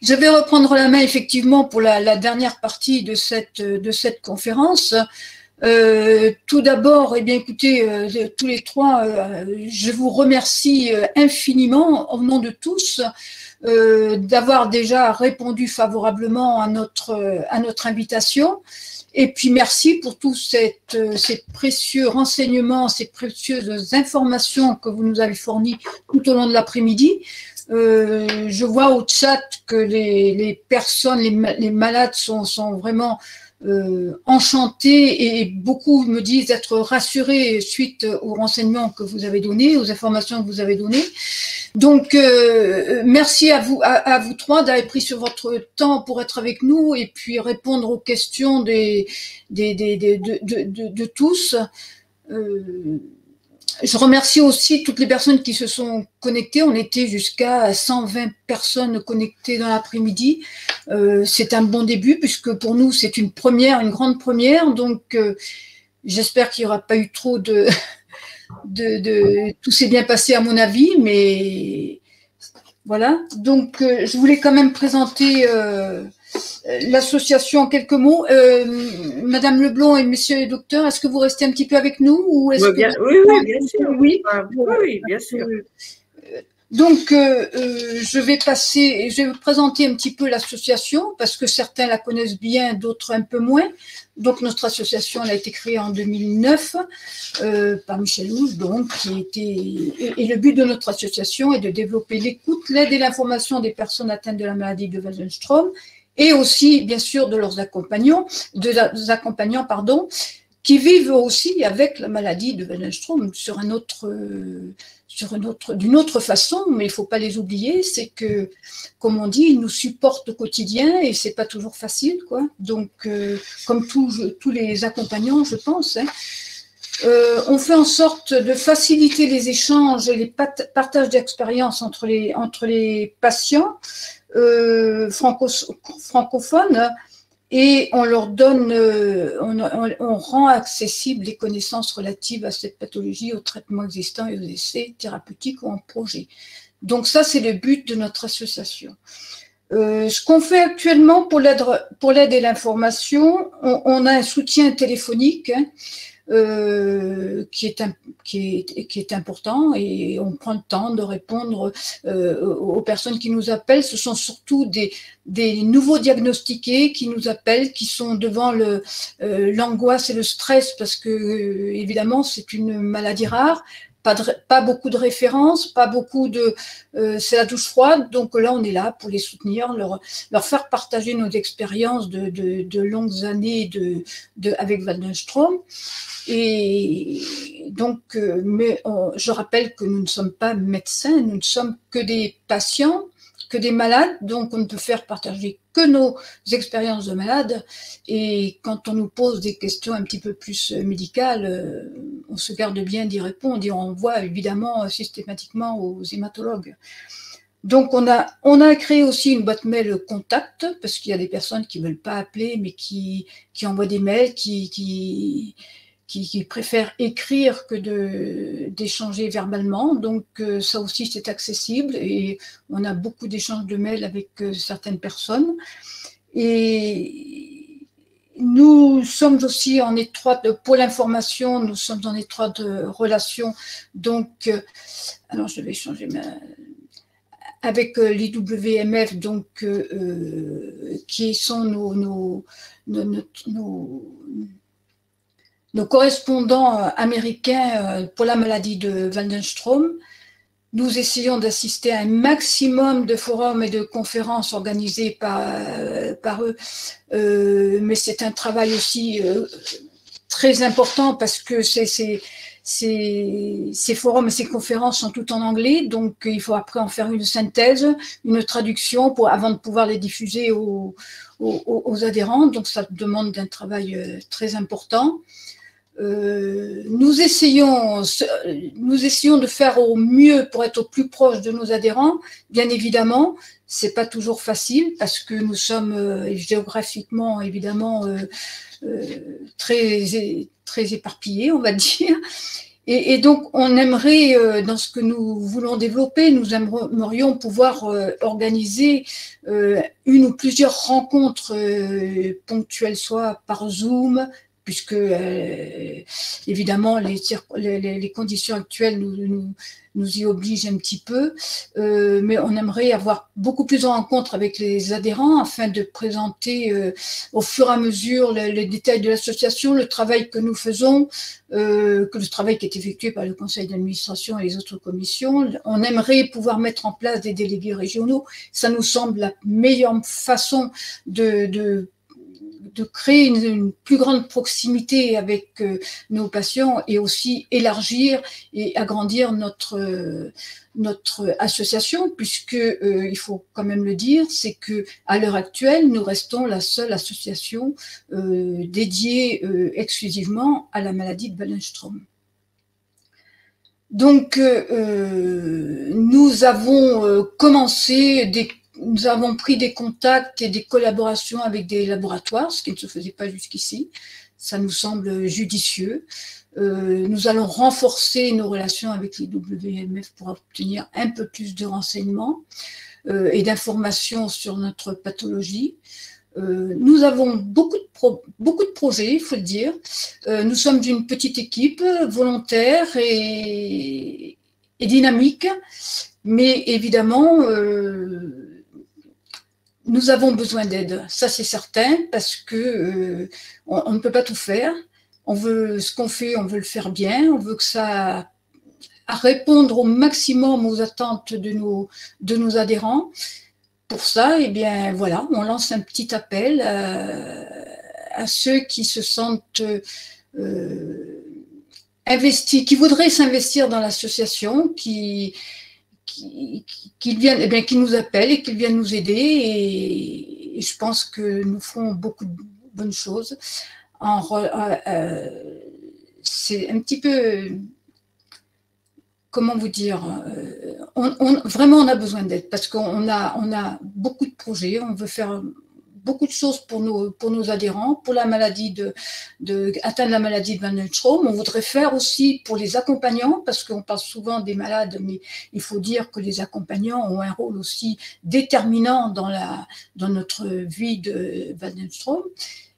Je vais reprendre la main effectivement pour la dernière partie de cette conférence. Tout d'abord, eh bien, écoutez, tous les trois, je vous remercie infiniment au nom de tous d'avoir déjà répondu favorablement à notre invitation. Et puis merci pour tous ces précieux renseignements, ces précieuses informations que vous nous avez fournies tout au long de l'après-midi. Je vois au chat que les personnes, les malades sont vraiment enchantés et beaucoup me disent être rassurés suite aux renseignements que vous avez donnés, aux informations que vous avez données. Donc, merci à vous trois d'avoir pris sur votre temps pour être avec nous et puis répondre aux questions de tous. Je remercie aussi toutes les personnes qui se sont connectées. On était jusqu'à 120 personnes connectées dans l'après-midi. C'est un bon début puisque pour nous, c'est une première, une grande première. Donc, j'espère qu'il n'y aura pas eu trop tout s'est bien passé à mon avis, mais voilà. Donc, je voulais quand même présenter l'association en quelques mots. Madame Leblond et Monsieur le docteur, est-ce que vous restez un petit peu avec nous ou est-ce bien, que oui, bien sûr. Oui, oui, bien sûr. Donc, je vais vous présenter un petit peu l'association parce que certains la connaissent bien, d'autres un peu moins. Donc, notre association elle a été créée en 2009 par Michel Houge, donc, et le but de notre association est de développer l'écoute, l'aide et l'information des personnes atteintes de la maladie de Waldenström et aussi, bien sûr, de leurs accompagnants, qui vivent aussi avec la maladie de Waldenström d'une autre façon, mais il ne faut pas les oublier, c'est que, comme on dit, ils nous supportent au quotidien et c'est pas toujours facile, quoi. Donc, comme tous les accompagnants, je pense, hein, on fait en sorte de faciliter les échanges et les partages d'expériences entre les patients francophones. Et on leur donne, on rend accessibles les connaissances relatives à cette pathologie, aux traitements existants et aux essais thérapeutiques ou en projet. Donc ça, c'est le but de notre association. Ce qu'on fait actuellement pour l'aide et l'information, on a un soutien téléphonique hein, qui est important et on prend le temps de répondre aux personnes qui nous appellent. Ce sont surtout des nouveaux diagnostiqués qui nous appellent, qui sont devant l'angoisse et le stress parce que évidemment c'est une maladie rare. Pas beaucoup de références, pas beaucoup c'est la douche froide, donc là on est là pour les soutenir, leur faire partager nos expériences de longues années avec Waldenström. Et donc, je rappelle que nous ne sommes pas médecins, nous ne sommes que des patients, que des malades, donc on ne peut faire partager que nos expériences de malades. Et quand on nous pose des questions un petit peu plus médicales, on se garde bien d'y répondre et on envoie évidemment systématiquement aux hématologues. Donc on a créé aussi une boîte mail contact parce qu'il y a des personnes qui ne veulent pas appeler mais qui envoient des mails, qui préfèrent écrire que d'échanger verbalement. Donc, ça aussi, c'est accessible et on a beaucoup d'échanges de mails avec certaines personnes. Et nous sommes aussi en étroite, pour l'information, nous sommes en étroite relation. Donc, alors je vais changer avec l'IWMF, donc, qui sont nos correspondants américains pour la maladie de Waldenström. Nous essayons d'assister à un maximum de forums et de conférences organisées par eux, mais c'est un travail aussi très important parce que ces forums et ces conférences sont tout en anglais, donc il faut après en faire une synthèse, une traduction avant de pouvoir les diffuser aux adhérents, donc ça demande un travail très important. Nous essayons de faire au mieux pour être au plus proche de nos adhérents. Bien évidemment, c'est pas toujours facile parce que nous sommes géographiquement évidemment très éparpillés, on va dire. Et donc, on aimerait, dans ce que nous voulons développer, nous aimerions pouvoir organiser une ou plusieurs rencontres ponctuelles, soit par Zoom, puisque évidemment les conditions actuelles nous y obligent un petit peu, mais on aimerait avoir beaucoup plus de rencontres avec les adhérents afin de présenter au fur et à mesure les détails de l'association, le travail que nous faisons, que le travail qui est effectué par le conseil d'administration et les autres commissions. On aimerait pouvoir mettre en place des délégués régionaux. Ça nous semble la meilleure façon de créer une plus grande proximité avec nos patients et aussi élargir et agrandir notre association, puisque il faut quand même le dire, c'est que à l'heure actuelle, nous restons la seule association dédiée exclusivement à la maladie de Waldenström. Donc, nous avons nous avons pris des contacts et des collaborations avec des laboratoires, ce qui ne se faisait pas jusqu'ici. Ça nous semble judicieux. Nous allons renforcer nos relations avec les WMF pour obtenir un peu plus de renseignements et d'informations sur notre pathologie. Nous avons beaucoup de projets, il faut le dire. Nous sommes une petite équipe volontaire et dynamique, mais évidemment, nous avons besoin d'aide, ça c'est certain, parce que on ne peut pas tout faire. Ce qu'on fait, on veut le faire bien, on veut que ça répondre au maximum aux attentes de nos adhérents. Pour ça, eh bien voilà, on lance un petit appel à ceux qui se sentent investis, qui voudraient s'investir dans l'association, qui viennent, eh bien, qui nous appellent et qui viennent nous aider. Et je pense que nous ferons beaucoup de bonnes choses. C'est un petit peu, comment vous dire, vraiment on a besoin d'aide parce qu'on a beaucoup de projets, on veut faire beaucoup de choses pour nos adhérents, pour la maladie atteindre la maladie de Waldenström. On voudrait faire aussi pour les accompagnants, parce qu'on parle souvent des malades, mais il faut dire que les accompagnants ont un rôle aussi déterminant dans notre vie de Waldenström,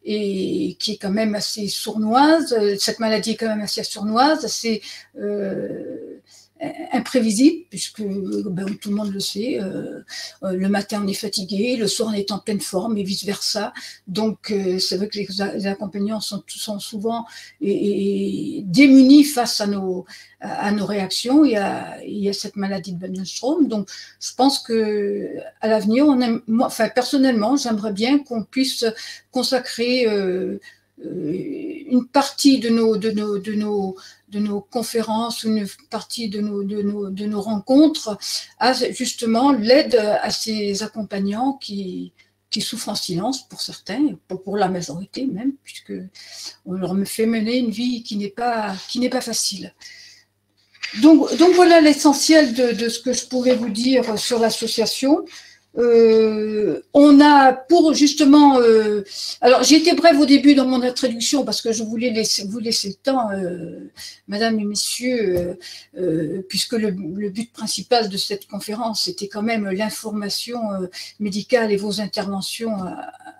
et qui est quand même assez sournoise. Cette maladie est quand même assez sournoise, assez imprévisible, puisque tout le monde le sait, le matin on est fatigué, le soir on est en pleine forme et vice-versa. Donc c'est vrai que les accompagnants sont souvent démunis face à nos réactions et à cette maladie de Waldenström. Donc je pense que à l'avenir, personnellement, j'aimerais bien qu'on puisse consacrer une partie de nos conférences, une partie de nos rencontres à justement l'aide à ces accompagnants qui souffrent en silence pour certains, pour la majorité même, puisque on leur fait mener une vie qui n'est pas facile. Donc voilà l'essentiel de ce que je pouvais vous dire sur l'association. On a pour justement, alors j'ai été brève au début dans mon introduction parce que je voulais vous laisser le temps, mesdames et messieurs, puisque le but principal de cette conférence était quand même l'information médicale et vos interventions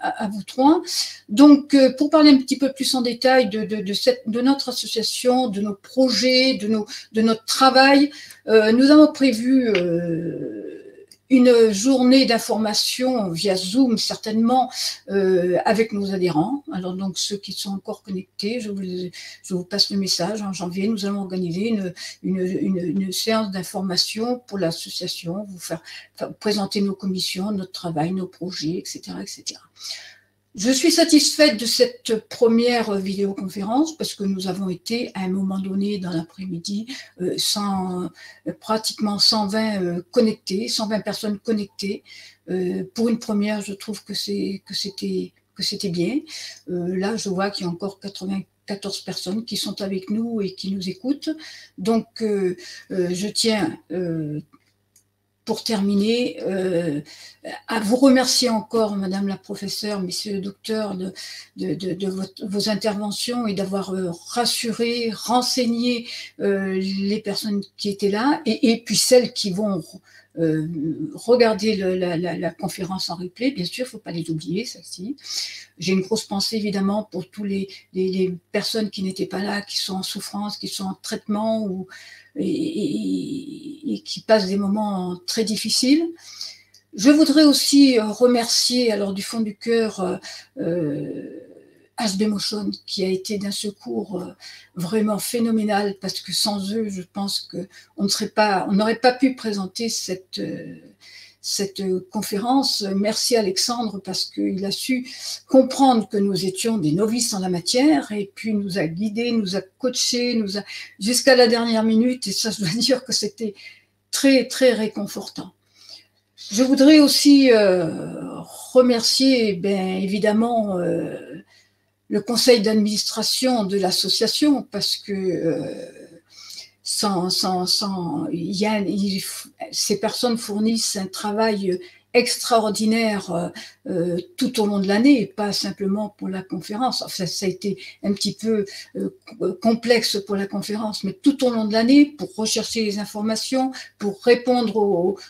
à vous trois. Donc pour parler un petit peu plus en détail de notre association, de nos projets, de notre travail, nous avons prévu une journée d'information via Zoom, certainement, avec nos adhérents. Alors, donc, ceux qui sont encore connectés, je vous passe le message. En janvier, nous allons organiser une séance d'information pour l'association, vous présenter nos commissions, notre travail, nos projets, etc., etc. Je suis satisfaite de cette première vidéoconférence parce que nous avons été à un moment donné dans l'après-midi pratiquement 120 connectés, 120 personnes connectées. Pour une première, je trouve que c'était bien. Là, je vois qu'il y a encore 94 personnes qui sont avec nous et qui nous écoutent. Donc, je tiens pour terminer, à vous remercier encore, Madame la professeure, Messieurs le docteur, vos interventions et d'avoir rassuré, renseigné les personnes qui étaient là et puis celles qui vont regarder la conférence en replay. Bien sûr, il ne faut pas les oublier, celles-ci. J'ai une grosse pensée évidemment pour tous les personnes qui n'étaient pas là, qui sont en souffrance, qui sont en traitement et qui passent des moments très difficiles. Je voudrais aussi remercier, alors du fond du cœur, HB Motion, qui a été d'un secours vraiment phénoménal, parce que sans eux, je pense qu'on n'aurait pas pu présenter cette conférence. Merci Alexandre, parce qu'il a su comprendre que nous étions des novices en la matière, et puis nous a guidés, nous a coachés, jusqu'à la dernière minute, et ça, je dois dire que c'était très, très réconfortant. Je voudrais aussi remercier, évidemment, le conseil d'administration de l'association, parce que ces personnes fournissent un travail extraordinaire tout au long de l'année, pas simplement pour la conférence. Enfin, ça a été un petit peu complexe pour la conférence, mais tout au long de l'année, pour rechercher les informations, pour répondre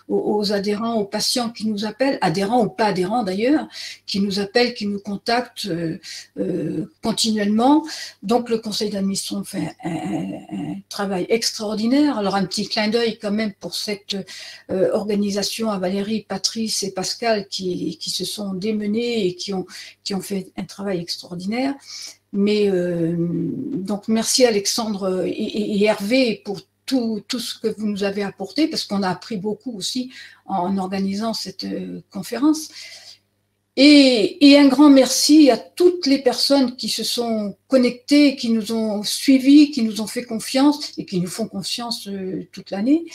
aux adhérents, aux patients qui nous appellent, adhérents ou pas adhérents d'ailleurs, qui nous appellent, qui nous contactent continuellement. Donc le conseil d'administration fait un travail extraordinaire. Alors un petit clin d'œil quand même pour cette organisation à Valérie, Patrice et Pascal qui se sont démenés et qui ont fait un travail extraordinaire. Mais donc merci Alexandre et Hervé pour tout ce que vous nous avez apporté, parce qu'on a appris beaucoup aussi en organisant cette conférence. Et un grand merci à toutes les personnes qui se sont connectées, qui nous ont suivis, qui nous ont fait confiance et qui nous font confiance toute l'année,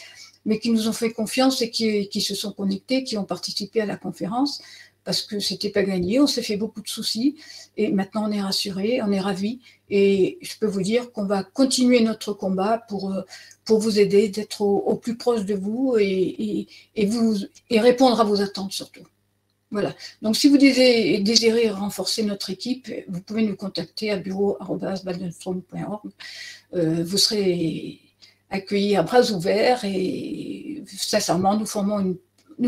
mais qui nous ont fait confiance et qui se sont connectés, qui ont participé à la conférence, parce que c'était pas gagné, on s'est fait beaucoup de soucis, et maintenant on est rassurés, on est ravis, et je peux vous dire qu'on va continuer notre combat pour vous aider, d'être au plus proche de vous et répondre à vos attentes surtout. Voilà. Donc, si vous désirez renforcer notre équipe, vous pouvez nous contacter à bureau@baldenstrom.org. Vous serez accueillis à bras ouverts et sincèrement, nous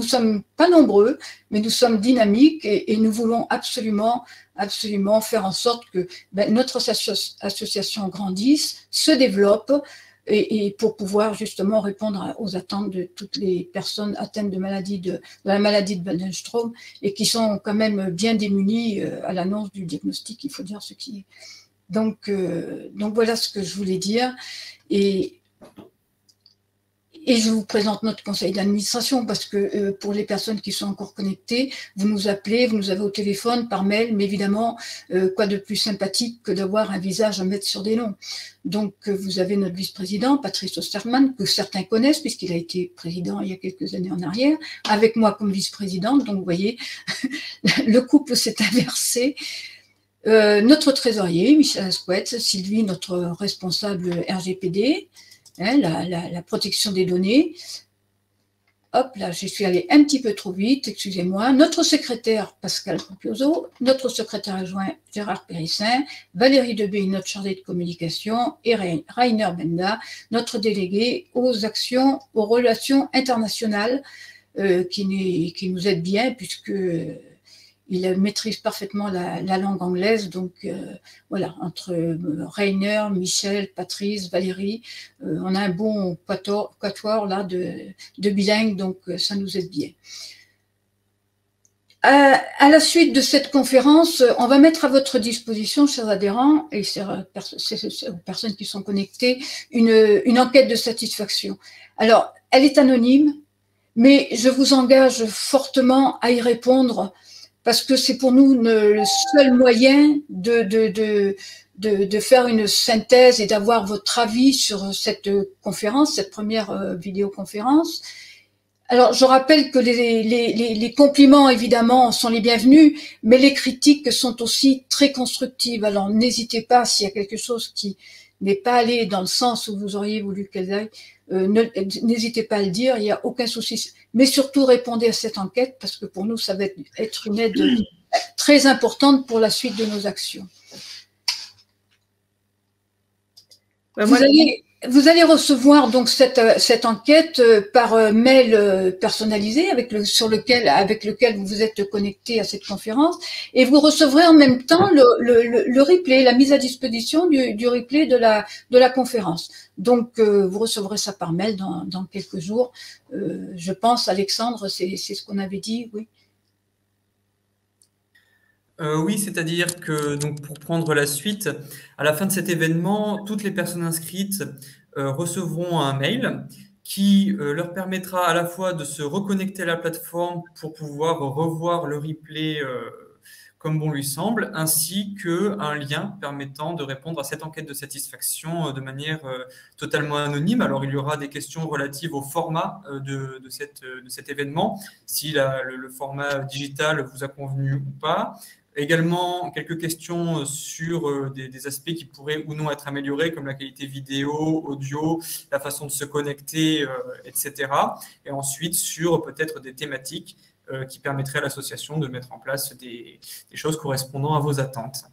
sommes pas nombreux, mais nous sommes dynamiques et nous voulons absolument faire en sorte que notre association grandisse, se développe, et pour pouvoir justement répondre aux attentes de toutes les personnes atteintes de la maladie de Waldenström et qui sont quand même bien démunies à l'annonce du diagnostic, il faut dire ce qui est. Donc voilà ce que je voulais dire. Et je vous présente notre conseil d'administration, parce que pour les personnes qui sont encore connectées, vous nous appelez, vous nous avez au téléphone, par mail, mais évidemment, quoi de plus sympathique que d'avoir un visage à mettre sur des noms. Donc, vous avez notre vice-président, Patrice Osterman, que certains connaissent, puisqu'il a été président il y a quelques années en arrière, avec moi comme vice-présidente. Donc, vous voyez, le couple s'est inversé. Notre trésorier, Michel Asquette, Sylvie, notre responsable RGPD, la protection des données. Hop, là, je suis allée un petit peu trop vite, excusez-moi. Notre secrétaire, Pascal Propioso, notre secrétaire adjoint, Gérard Périssin, Valérie Debé, notre chargée de communication, et Rainer Benda, notre délégué aux relations internationales, qui nous aide bien, puisque il maîtrise parfaitement la langue anglaise, donc voilà, entre Rainer, Michel, Patrice, Valérie, on a un bon quatuor là de bilingues, donc ça nous aide bien. À la suite de cette conférence, on va mettre à votre disposition, chers adhérents et aux personnes qui sont connectées, une enquête de satisfaction. Alors, elle est anonyme, mais je vous engage fortement à y répondre, parce que c'est pour nous le seul moyen de faire une synthèse et d'avoir votre avis sur cette conférence, cette première vidéoconférence. Alors, je rappelle que les compliments, évidemment, sont les bienvenus, mais les critiques sont aussi très constructives. Alors, n'hésitez pas, s'il y a quelque chose qui n'est pas allée dans le sens où vous auriez voulu qu'elle aille, n'hésitez pas à le dire, il n'y a aucun souci. Mais surtout, répondez à cette enquête parce que pour nous, ça va être une aide très importante pour la suite de nos actions. Vous allez recevoir donc cette enquête par mail personnalisé avec lequel vous vous êtes connecté à cette conférence, et vous recevrez en même temps le replay, la mise à disposition du replay de la conférence. Donc vous recevrez ça par mail dans quelques jours. Je pense, Alexandre, c'est ce qu'on avait dit, oui. Oui, c'est-à-dire que, donc, pour prendre la suite, à la fin de cet événement, toutes les personnes inscrites recevront un mail qui leur permettra à la fois de se reconnecter à la plateforme pour pouvoir revoir le replay comme bon lui semble, ainsi qu'un lien permettant de répondre à cette enquête de satisfaction de manière totalement anonyme. Alors, il y aura des questions relatives au format de cet événement, si le format digital vous a convenu ou pas. Également, quelques questions sur des aspects qui pourraient ou non être améliorés, comme la qualité vidéo, audio, la façon de se connecter, etc. Et ensuite, sur peut-être des thématiques qui permettraient à l'association de mettre en place des choses correspondant à vos attentes.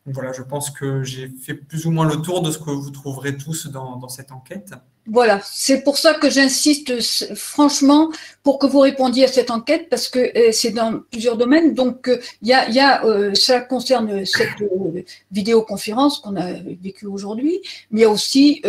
Donc voilà, je pense que j'ai fait plus ou moins le tour de ce que vous trouverez tous dans cette enquête. Voilà, c'est pour ça que j'insiste franchement pour que vous répondiez à cette enquête, parce que c'est dans plusieurs domaines. Donc, ça concerne cette vidéoconférence qu'on a vécue aujourd'hui, mais il y a aussi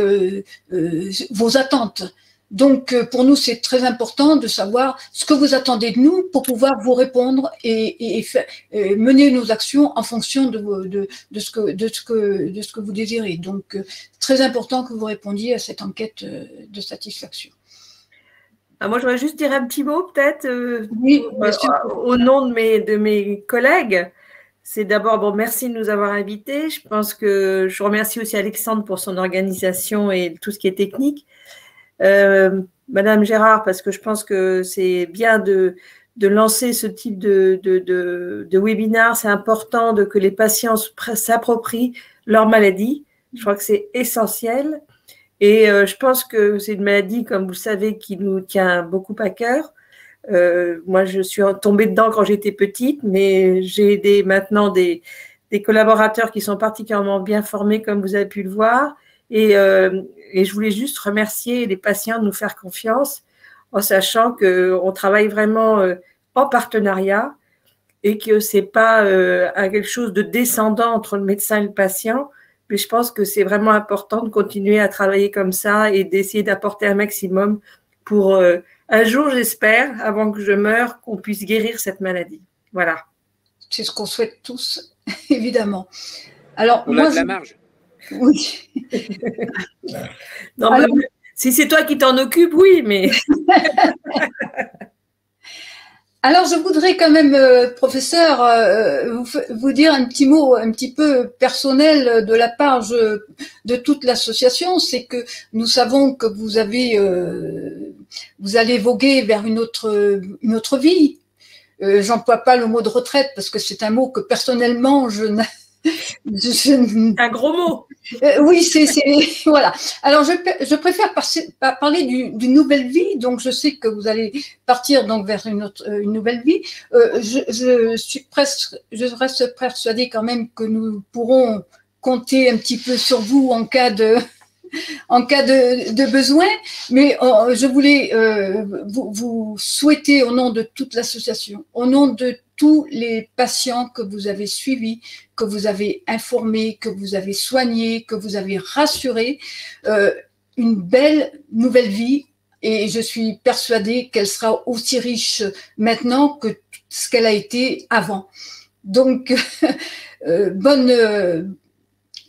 vos attentes. Donc, pour nous, c'est très important de savoir ce que vous attendez de nous pour pouvoir vous répondre et mener nos actions en fonction de ce que vous désirez. Donc, très important que vous répondiez à cette enquête de satisfaction. Moi, je voudrais juste dire un petit mot, peut-être, oui, au nom de mes collègues. C'est d'abord, bon, merci de nous avoir invités. Je pense que je remercie aussi Alexandre pour son organisation et tout ce qui est technique. Madame Gérard, parce que je pense que c'est bien de lancer ce type de webinaire. C'est important que les patients s'approprient leur maladie. Je crois que c'est essentiel. Et je pense que c'est une maladie, comme vous le savez, qui nous tient beaucoup à cœur. Moi, je suis tombée dedans quand j'étais petite, mais j'ai maintenant des collaborateurs qui sont particulièrement bien formés, comme vous avez pu le voir. Et je voulais juste remercier les patients de nous faire confiance, en sachant qu'on travaille vraiment en partenariat et que ce n'est pas quelque chose de descendant entre le médecin et le patient. Mais je pense que c'est vraiment important de continuer à travailler comme ça et d'essayer d'apporter un maximum pour un jour, j'espère, avant que je meure, qu'on puisse guérir cette maladie. Voilà. C'est ce qu'on souhaite tous, évidemment. Alors, on a de la marge. Oui. Non, alors, si c'est toi qui t'en occupes, oui, mais… Alors, je voudrais quand même, professeur, vous dire un petit mot un petit peu personnel de la part de toute l'association. C'est que nous savons que vous allez voguer vers une autre vie. J'emploie pas le mot de retraite parce que c'est un mot que personnellement un gros mot. Oui, voilà. Alors, je préfère parler d'une nouvelle vie. Donc, je sais que vous allez partir donc vers une nouvelle vie. Je reste persuadée quand même que nous pourrons compter un petit peu sur vous en cas de besoin, mais je voulais vous souhaiter au nom de toute l'association, au nom de tous les patients que vous avez suivis, que vous avez informés, que vous avez soignés, que vous avez rassurés, une belle nouvelle vie, et je suis persuadée qu'elle sera aussi riche maintenant que ce qu'elle a été avant. Donc,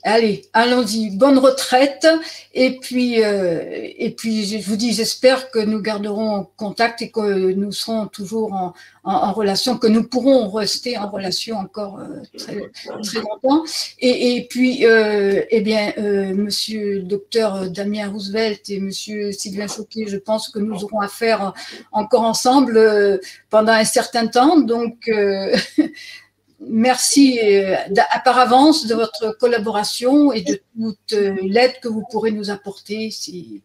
allez, allons-y, bonne retraite. Et puis, je vous dis, j'espère que nous garderons contact et que nous serons toujours en relation, que nous pourrons rester en relation encore très, très longtemps. Et puis, monsieur le docteur Damien Roosevelt et monsieur Sylvain Choquet, je pense que nous aurons affaire encore ensemble pendant un certain temps. Donc, merci par avance de votre collaboration et de toute l'aide que vous pourrez nous apporter si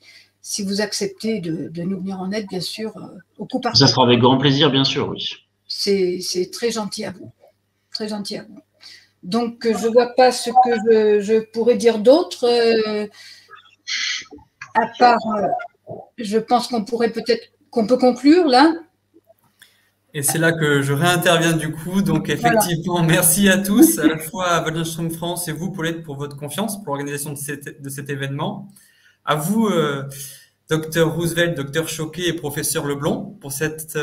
vous acceptez de nous venir en aide, bien sûr, au coup par coup. Ça sera avec grand plaisir, bien sûr, oui. C'est très gentil à vous. Très gentil à vous. Donc, je ne vois pas ce que je pourrais dire d'autre, à part, je pense qu'on peut conclure là. Et c'est là que je réinterviens du coup. Donc, effectivement, merci à tous, à la fois à Waldenstrom France et vous, Paulette, pour votre confiance pour l'organisation de cet événement. À vous, Dr Roosevelt, Dr Choquet et Professeur Leblond, pour cette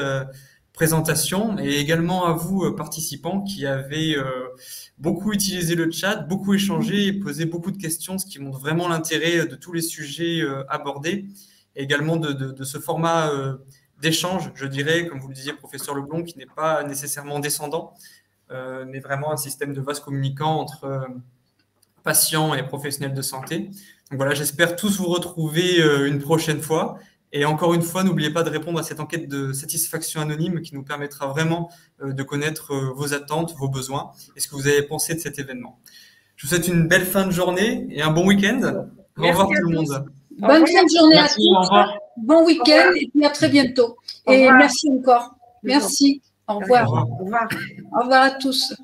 présentation. Et également à vous, participants, qui avez beaucoup utilisé le chat, beaucoup échangé et posé beaucoup de questions, ce qui montre vraiment l'intérêt de tous les sujets abordés. Et également de ce format d'échange, je dirais, comme vous le disiez, professeur Leblond, qui n'est pas nécessairement descendant, mais vraiment un système de vase communicant entre patients et professionnels de santé. Donc voilà, j'espère tous vous retrouver une prochaine fois. Et encore une fois, n'oubliez pas de répondre à cette enquête de satisfaction anonyme qui nous permettra vraiment de connaître vos attentes, vos besoins et ce que vous avez pensé de cet événement. Je vous souhaite une belle fin de journée et un bon week-end. Au revoir tout le monde. Bonne fin de journée à tous. Au revoir. Bon week-end et puis à très bientôt. Et merci encore. Merci. Au revoir. Au revoir. Au revoir à tous.